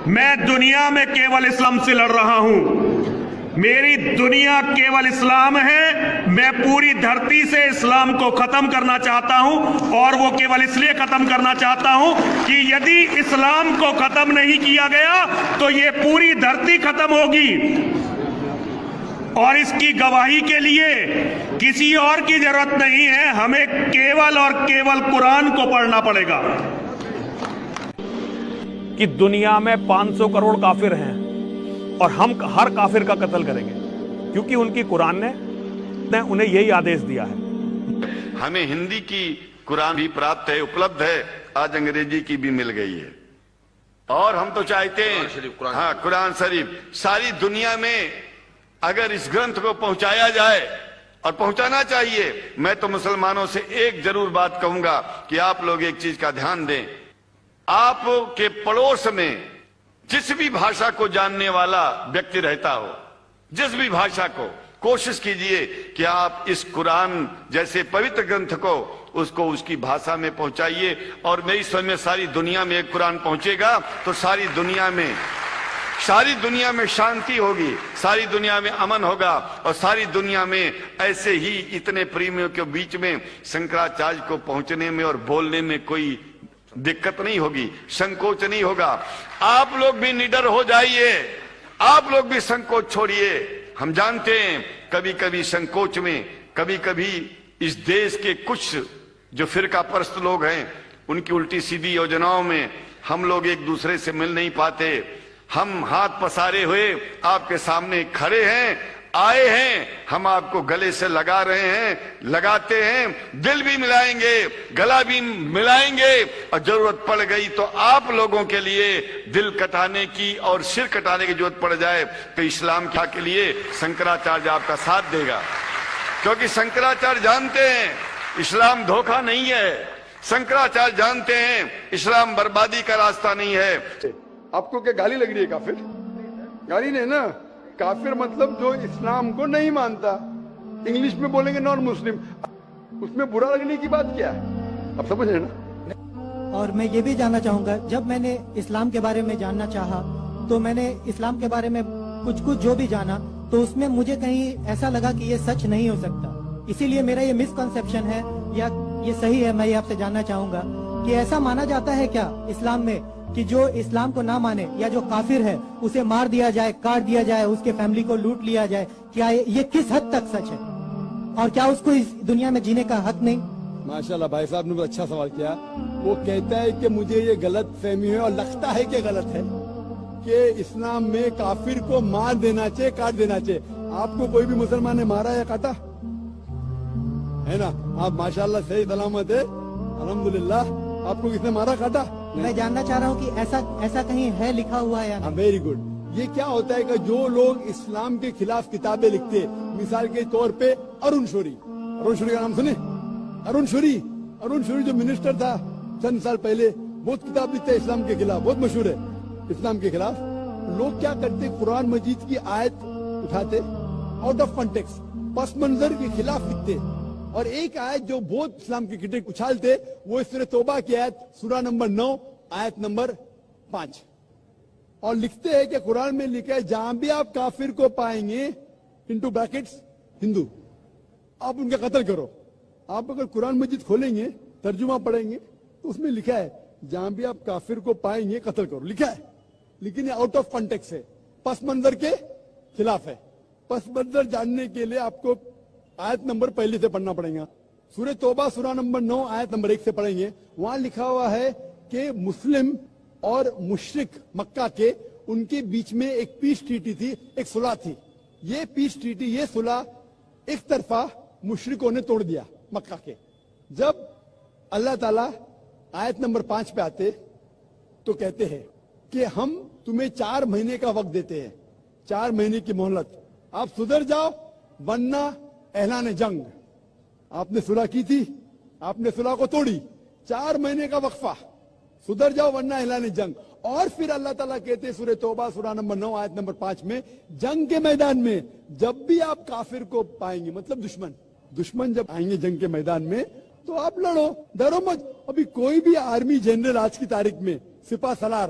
میں دنیا میں کیول اسلام سے لڑ رہا ہوں. میری دنیا کیول اسلام ہے. میں پوری دھرتی سے اسلام کو ختم کرنا چاہتا ہوں, اور وہ کیول اس لیے ختم کرنا چاہتا ہوں کہ یدی اسلام کو ختم نہیں کیا گیا تو یہ پوری دھرتی ختم ہوگی, اور اس کی گواہی کے لیے کسی اور کی ضرورت نہیں ہے. ہمیں کیول اور کیول قرآن کو پڑھنا پڑے گا. کہ دنیا میں 500 کروڑ کافر ہیں اور ہم ہر کافر کا قتل کریں گے, کیونکہ ان کی قرآن نے انہیں یہی آدیش دیا ہے. ہمیں ہندی کی قرآن بھی پراپت ہے, اپلبدھ ہے, آج انگریزی کی بھی مل گئی ہے. اور ہم تو چاہتے ہیں ہاں قرآن شریف ساری دنیا میں اگر اس گرنتھ کو پہنچایا جائے, اور پہنچانا چاہیے. میں تو مسلمانوں سے ایک ضرور بات کہوں گا کہ آپ لوگ ایک چیز کا دھیان دیں. آپ کے پڑوس میں جس بھی بھاشا کو جاننے والا ویکتی رہتا ہو, جس بھی بھاشا کو, کوشش کیجئے کہ آپ اس قرآن جیسے پوتر گرنتھ کو اس کی بھاشا میں پہنچائیے. اور میری سمجھ میں ساری دنیا میں ایک قرآن پہنچے گا تو ساری دنیا میں شانتی ہوگی, ساری دنیا میں امن ہوگا, اور ساری دنیا میں ایسے ہی اتنے پریمیوں کے بیچ میں شنکراچاریہ کو پہنچنے میں اور بولنے میں کوئی دقت نہیں ہوگی, سنکوچ نہیں ہوگا. آپ لوگ بھی نڈر ہو جائیے, آپ لوگ بھی سنکوچ چھوڑیے. ہم جانتے ہیں کبھی کبھی سنکوچ میں, کبھی کبھی اس دیش کے کچھ جو فرقہ پرست لوگ ہیں ان کی الٹی سیدھی یوجناؤں میں ہم لوگ ایک دوسرے سے مل نہیں پاتے. ہم ہاتھ پسارے ہوئے آپ کے سامنے کھڑے ہیں, آئے ہیں, ہم آپ کو گلے سے لگا رہے ہیں, لگاتے ہیں, دل بھی ملائیں گے, گلا بھی ملائیں گے, اور ضرورت پڑ گئی تو آپ لوگوں کے لیے دل کٹانے کی اور سر کٹانے کی ضرورت پڑ جائے تو اسلام کے لیے شنکراچاریہ آپ کا ساتھ دے گا. کیونکہ شنکراچاریہ جانتے ہیں اسلام دھوکہ نہیں ہے, شنکراچاریہ جانتے ہیں اسلام بربادی کا راستہ نہیں ہے. آپ کو کیا گالی لگ رہی ہے کافر؟ گالی نہیں نا. کافر مطلب جو اسلام کو نہیں مانتا. انگلش میں بولیں گے نان مسلم, اس میں برا لگنے کی بات کیا ہے؟ آپ سمجھ رہے نا. اور میں یہ بھی جاننا چاہوں گا, جب میں نے اسلام کے بارے میں جاننا چاہا تو میں نے اسلام کے بارے میں کچھ جو بھی جانا تو اس میں مجھے کہیں ایسا لگا کہ یہ سچ نہیں ہو سکتا. اسی لیے میرا یہ مسکنسیپشن ہے یا یہ صحیح ہے, میں یہ آپ سے جاننا چاہوں گا کہ ایسا مانا جاتا ہے کیا اسلام میں کہ جو اسلام کو نہ مانے یا جو کافر ہے اسے مار دیا جائے, کاٹ دیا جائے, اس کے فیملی کو لوٹ لیا جائے؟ کیا یہ کس حد تک سچ ہے, اور کیا اس کو اس دنیا میں جینے کا حق نہیں؟ ماشاءاللہ بھائی صاحب نے بہت اچھا سوال کیا. وہ کہتا ہے کہ مجھے یہ غلط فہمی ہے اور لگتا ہے کہ غلط ہے کہ اسلام میں کافر کو مار دینا چاہیے, کاٹ دینا چاہیے. آپ کو کوئی بھی مسلمان نے مارا یا کاٹا ہے نا؟ آپ ماشاءاللہ صحیح سلامت ہے, الحمدللہ. آپ کو کس نے مارا, کاٹا؟ میں جاننا چاہ رہا ہوں کہ ایسا کہیں ہے لکھا ہوا ہے یا نہیں؟ Very good. یہ کیا ہوتا ہے کہ جو لوگ اسلام کے خلاف کتابیں لکھتے, مثال کے طور پہ ارون شوری کا نام سنے؟ ارون شوری جو منسٹر تھا چند سال پہلے, بہت کتاب لکھتے اسلام کے خلاف, بہت مشہور ہے اسلام کے خلاف. لوگ کیا کرتے, قرآن مجید کی آیت اٹھاتے, آؤٹ آف کانٹیکسٹ, پس منظر کے خلاف لکھتے, اور ایک آیت جو بہت اسلام کی کرٹک اچھالتے وہ سورہ توبہ کی آیت, سورہ نمبر 9 آیت نمبر 5, اور لکھتے ہیں کہ قرآن میں لکھا ہے جہاں بھی آپ کافر کو پائیں گے انٹو بریکٹس ہندو, آپ ان کا قتل کرو. آپ اگر قرآن مجید کھولیں گے, ترجمہ پڑھیں گے تو اس میں لکھا ہے جہاں بھی آپ کافر کو پائیں گے قتل کرو, لکھا ہے. لیکن یہ آؤٹ آف کانٹیکسٹ ہے, پس منظر کے خلاف ہے. پس منظر جاننے کے لیے آپ کو آیت نمبر پہلے سے پڑھنا پڑے گا. سورہ توبہ سورہ نمبر 9 آیت نمبر 1 سے پڑھیں گے. وہاں لکھا ہوا ہے کہ مسلم اور مشرک مکہ کے ان کے بیچ میں ایک پیس ٹریٹی تھی, ایک صلح تھی. یہ پیس ٹریٹی, یہ صلح ایک طرفہ مشرکوں نے توڑ دیا مکہ کے. جب اللہ تعالیٰ آیت نمبر 5 پہ آتے تو کہتے ہیں کہ ہم تمہیں 4 مہینے کا وقت دیتے ہیں, 4 مہینے کی مہلت, آپ سدھر جاؤ ورنہ اعلان جنگ. آپ نے صلح کی تھی, آپ نے صلح کو توڑی, 4 مہینے کا وقفہ, سدھر جاؤ ورنہ اعلان جنگ. اور پھر اللہ تعالیٰ کہتے سورہ توبہ سورہ نمبر 9 آیت نمبر 5 میں, جنگ کے میدان میں جب بھی آپ کافر کو پائیں گے, مطلب دشمن جب آئیں گے جنگ کے میدان میں تو آپ لڑو, ڈرو مت. ابھی کوئی بھی آرمی جنرل آج کی تاریخ میں, سپاہ سالار,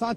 7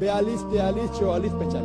42, 43, 44, 45,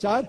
4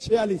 46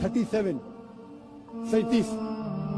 37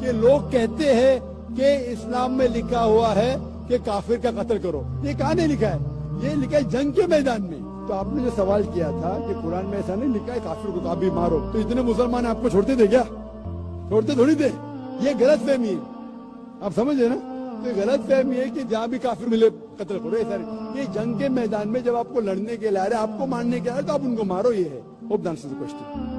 کہ لوگ کہتے ہیں کہ اسلام میں لکھا ہوا ہے کہ کافر کا قتل کرو. یہ کہاں نہیں لکھا ہے؟ یہ لکھا ہے جنگ کے میدان میں. تو آپ نے جو سوال کیا تھا کہ قرآن میں ایسا نہیں لکھا ہے کافر کو کبھی مارو, تو اتنے مسلمان آپ کو چھوڑتے تھے کیا؟ چھوڑتے تھوڑی تھے. یہ غلط فہمی ہے, آپ سمجھے نا؟ تو غلط فہمی ہے کہ جہاں بھی کافر ملے قتل کرو. یہ جنگ کے میدان میں جب آپ کو لڑنے کے لیے آ رہے, آپ کو مارنے کے لیے آ رہے, تو آپ ان کو مارو. یہ ہے. Hope dance question.